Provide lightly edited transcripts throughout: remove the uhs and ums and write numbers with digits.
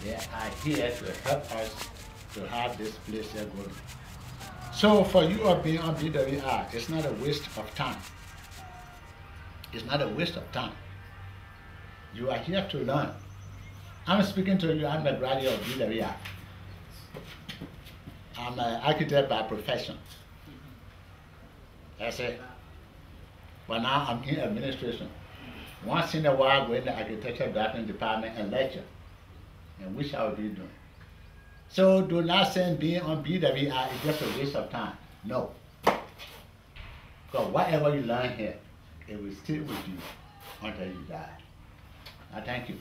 They are here to help us to have this place here going. So for you of being on BWI, it's not a waste of time. It's not a waste of time. You are here to learn. I'm speaking to you, I'm a graduate of BWI. I'm an architect by profession. That's it. But now I'm in administration. Once in a while, I go in the architecture drafting department and lecture, and which I will be doing. So do not say being on BWI is just a waste of time. No. Because whatever you learn here, it will stay with you until you die. I thank you.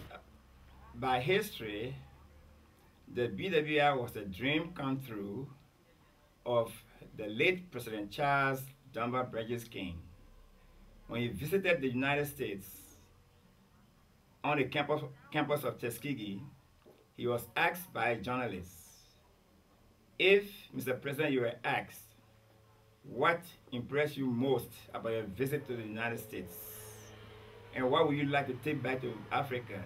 By history, the BWI was a dream come true of the late President Charles Dunbar Bridges King. When he visited the United States on the campus of Tuskegee, he was asked by a journalist, if, Mr. President, you were asked, what impressed you most about your visit to the United States? And what would you like to take back to Africa?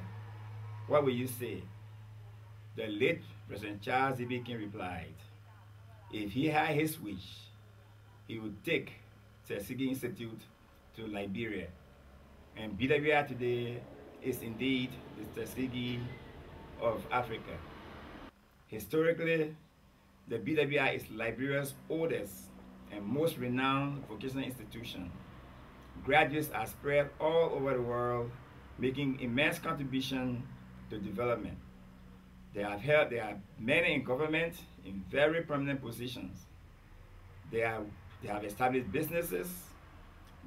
What will you say? The late President Charles D.B. King replied, if he had his wish, he would take Tuskegee Institute to Liberia. And BWI today is indeed the Tuskegee of Africa. Historically, the BWI is Liberia's oldest and most renowned vocational institution. Graduates are spread all over the world, making immense contribution to development. There are many in government in very prominent positions. They have established businesses.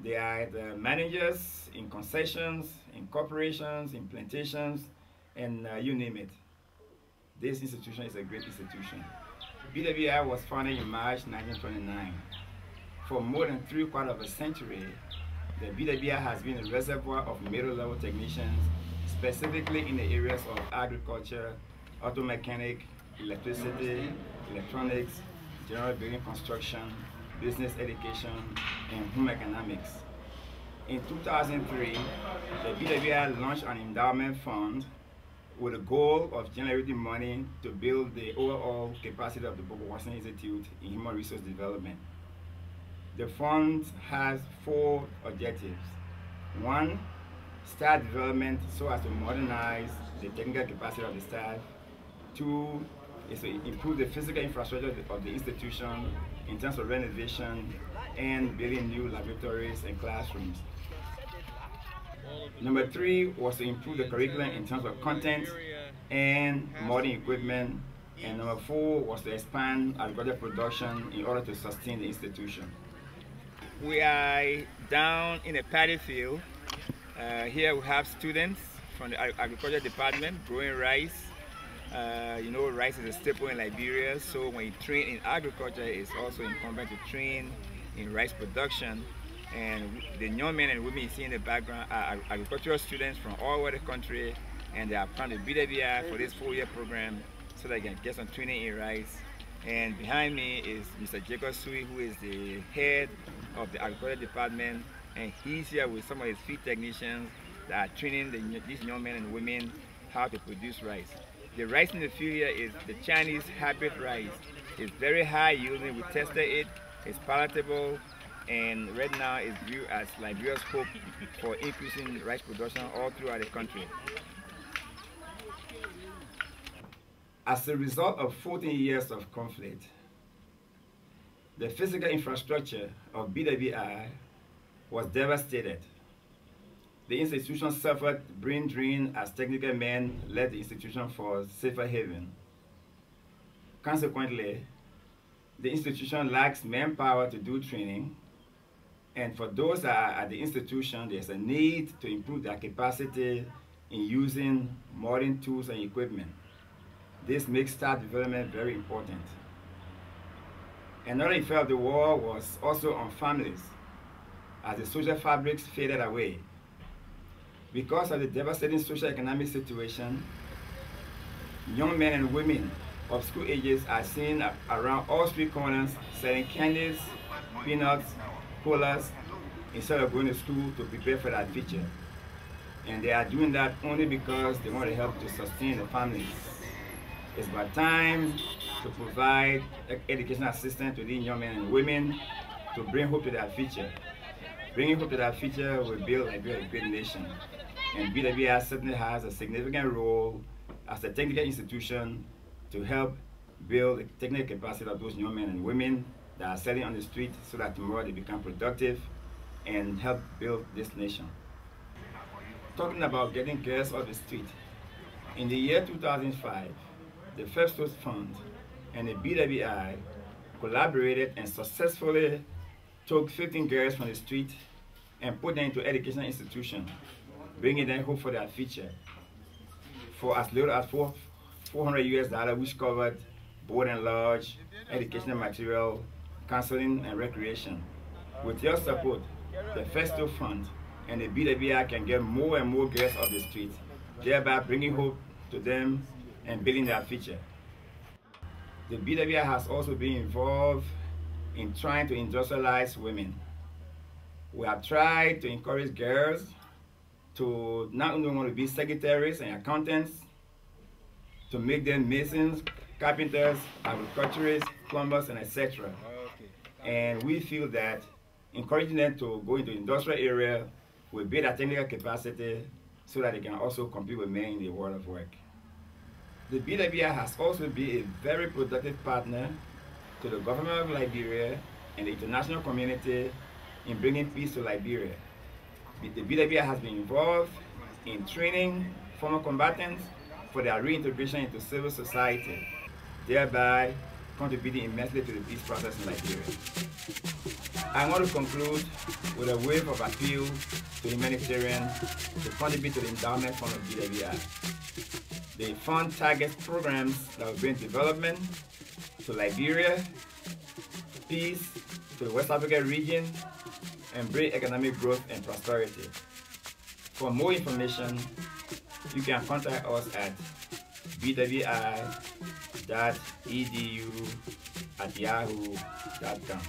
They are the managers in concessions, in corporations, in plantations, and you name it. This institution is a great institution. BWI was founded in March 1929. For more than 3/4 of a century, the BWI has been a reservoir of middle-level technicians, specifically in the areas of agriculture, auto mechanic, electricity, electronics, general building construction, business education, and home economics. In 2003, the BWI launched an endowment fund with the goal of generating money to build the overall capacity of the Bobo Watson Institute in human resource development. The fund has 4 objectives. 1, staff development so as to modernize the technical capacity of the staff. 2 is to improve the physical infrastructure of the institution in terms of renovation and building new laboratories and classrooms. Number 3 was to improve the curriculum in terms of content and modern equipment. And number 4 was to expand agricultural production in order to sustain the institution. We are down in a paddy field. Here we have students from the agriculture department growing rice. You know, rice is a staple in Liberia, so when you train in agriculture, it's also incumbent to train in rice production. And the young men and women you see in the background are agricultural students from all over the country, and they have come to BWI for this 4-year program so they can get some training in rice. And behind me is Mr. Jacob Sui, who is the head of the agriculture department, and he's here with some of his field technicians that are training these young men and women how to produce rice. The rice in the field here is the Chinese hybrid rice. It's very high yielding. We tested it. It's palatable, and right now it's viewed as Liberia's hope for increasing rice production all throughout the country. As a result of 14 years of conflict, the physical infrastructure of BWI was devastated. The institution suffered brain drain as technical men left the institution for safer haven. Consequently, the institution lacks manpower to do training, and for those that are at the institution, there's a need to improve their capacity in using modern tools and equipment. This makes staff development very important. Another effect of the war was also on families, as the social fabrics faded away. Because of the devastating socio-economic situation, young men and women of school ages are seen around all street corners selling candies, peanuts, scholars instead of going to school to prepare for that future. And they are doing that only because they want to help to sustain the families. It's about time to provide educational assistance to these young men and women to bring hope to their future. Bringing hope to their future will build a great nation. And BWI certainly has a significant role as a technical institution to help build the technical capacity of those young men and women that are selling on the street so that tomorrow they become productive and help build this nation. Talking about getting girls off the street, in the year 2005, the Phelps Stokes Fund and the BWI collaborated and successfully took 15 girls from the street and put them into educational institutions, bringing them hope for their future for as little as $400, which covered board and lodge, educational material, counseling, and recreation. With your support, the Phelps Stokes Fund and the BWI can get more and more girls off the street, thereby bringing hope to them and building their future. The BWI has also been involved in trying to industrialize women. We have tried to encourage girls to not only want to be secretaries and accountants, to make them masons, carpenters, agriculturists, plumbers, and etc. And we feel that encouraging them to go into the industrial area will build their technical capacity so that they can also compete with men in the world of work. The BWI has also been a very productive partner to the government of Liberia and the international community in bringing peace to Liberia. The BWI has been involved in training former combatants for their reintegration into civil society, thereby contributing immensely to the peace process in Liberia. I want to conclude with a wave of appeal to humanitarians to contribute to the endowment fund of BWI. The fund targets programs that will bring development to Liberia, peace to the West African region, and bring economic growth and prosperity. For more information, you can contact us at bwi.edu@yahoo.com.